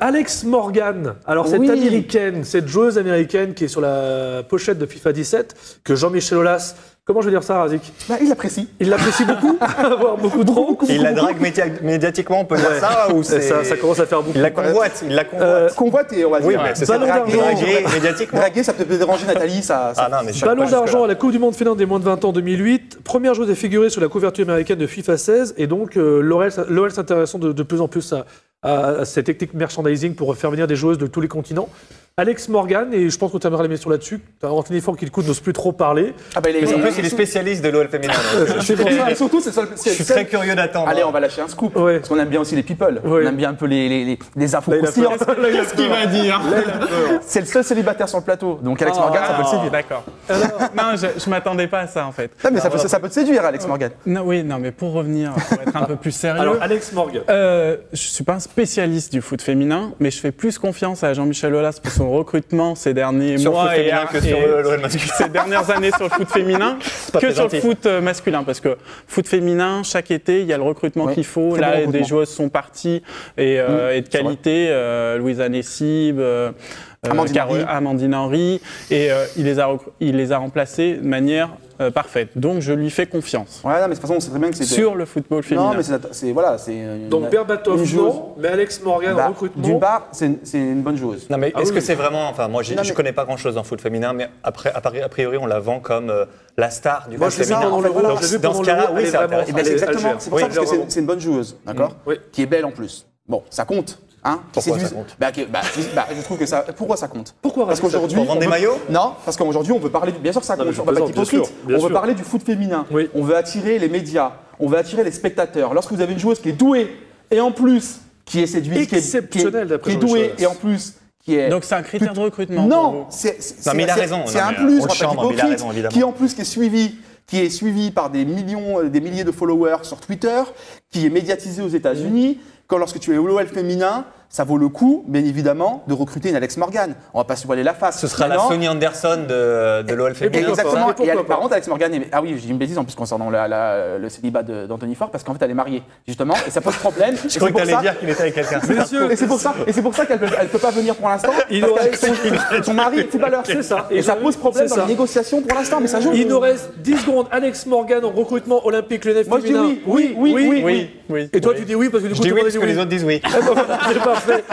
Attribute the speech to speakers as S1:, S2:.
S1: Alex Morgan. Alors, cette américaine, cette joueuse américaine qui est sur la pochette de FIFA 17, que Jean-Michel Aulas, comment je vais dire ça, Razik?
S2: Il l'apprécie.
S1: Il l'apprécie beaucoup, voire beaucoup trop.
S3: Il la drague médiatiquement, on peut dire ça ou c'est...
S1: Ça commence à faire beaucoup.
S3: Il la convoite,
S2: Convoite et on va dire.
S3: Oui, mais c'est
S1: Ballon d'argent.
S3: médiatiquement.
S2: Draguer, ça peut déranger Nathalie, ça...
S3: Ah non, mais je suis
S1: Ballon
S3: pas
S1: d'argent à la Coupe du Monde féminin des moins de 20 ans 2008. Première joueuse à figurer sur la couverture américaine de FIFA 16. Et donc, l'OL s'intéressant de plus en plus à cette technique merchandising pour faire venir des joueuses de tous les continents. Alex Morgan, et je pense qu'on terminera l'émission là-dessus. Anthony Ford, qui le coup n'ose plus trop parler.
S3: En plus, il est spécialiste de l'OL féminin.
S2: C'est pour ça, et surtout, c'est ça.
S3: Je suis très curieux d'attendre.
S2: Allez, on va lâcher un scoop. Parce qu'on aime bien aussi les people. On aime bien un peu les infos croustillantes.
S4: Qu'est-ce qu'il va dire?
S2: C'est le seul célibataire sur le plateau. Donc Alex Morgan, ça peut le séduire.
S4: D'accord. Non, je m'attendais pas à ça en fait.
S2: Non, mais ça peut te séduire, Alex Morgan.
S4: Non, mais pour revenir, pour être un peu plus sérieux.
S1: Alors, Alex Morgan.
S4: Je suis pas un spécialiste du foot féminin, mais je fais plus confiance à Jean-Michel Aulas pour son recrutement ces derniers mois
S3: que sur l'OL masculin.
S4: Ces dernières années sur le foot féminin que sur le foot masculin, parce que foot féminin, chaque été, il y a le recrutement qu'il faut. Là, des joueuses sont parties et de qualité. Louisa Nessib, Amandine Henry, et il les a remplacées de manière parfaite. Donc je lui fais confiance.
S2: Ouais, non, mais de toute façon, on sait très bien que c'est
S4: sur le football féminin.
S2: Non, mais c'est voilà, c'est
S1: donc Berbatov, non, mais Alex Morgan en recrutement.
S2: D'une part, c'est une bonne joueuse.
S3: Non, mais est-ce que c'est vraiment, enfin, moi, je connais pas grand-chose en foot féminin, mais après, a priori, on la vend comme la star du foot féminin.
S2: Dans ce cas-là, oui, c'est intéressant. Exactement. C'est pour ça parce que c'est une bonne joueuse, d'accord, qui est belle en plus. Bon, ça compte. Hein,
S3: pourquoi ça compte?
S2: Je trouve que ça. Pourquoi ça compte?
S1: Parce
S2: qu'aujourd'hui,
S3: pour vendre des maillots?
S2: Non, parce qu'aujourd'hui, on veut parler. Bien sûr que ça compte. On va pas être hypocrite. On veut parler du foot féminin.
S1: Oui.
S2: On veut attirer les médias. On veut attirer les spectateurs. Lorsque vous avez une joueuse qui est douée et en plus qui est séduite, qui est douée et en plus qui est.
S4: Donc c'est un critère de recrutement.
S2: Non,
S3: mais il a raison.
S2: C'est un plus. On va pas être hypocrite. Qui en plus qui est suivi par des milliers de followers sur Twitter, qui est médiatisé aux États-Unis. Quand lorsque tu es au LOL féminin, ça vaut le coup, bien évidemment, de recruter une Alex Morgan. On va pas se voiler la face.
S3: Ce sera la Sonny Anderson de l'OL féminin.
S2: Exactement. Et par contre, Alex Morgan, ah oui, j'ai une bêtise en plus concernant le célibat d'Anthony Ford, parce qu'en fait, elle est mariée, justement, et ça pose problème.
S3: Je croyais que tu allais dire qu'il était avec quelqu'un.
S2: Et c'est pour ça qu'elle peut pas venir pour l'instant. Son mari est footballeur.
S1: C'est ça.
S2: Et ça pose problème dans les négociations pour l'instant, mais ça joue.
S1: Il nous reste 10 secondes. Alex Morgan en recrutement Olympique Lyonnais féminin.
S2: Moi, je dis oui.
S1: Et toi, tu dis oui parce que du coup,
S3: je dis oui parce que les autres disent oui.
S1: C'est parfait.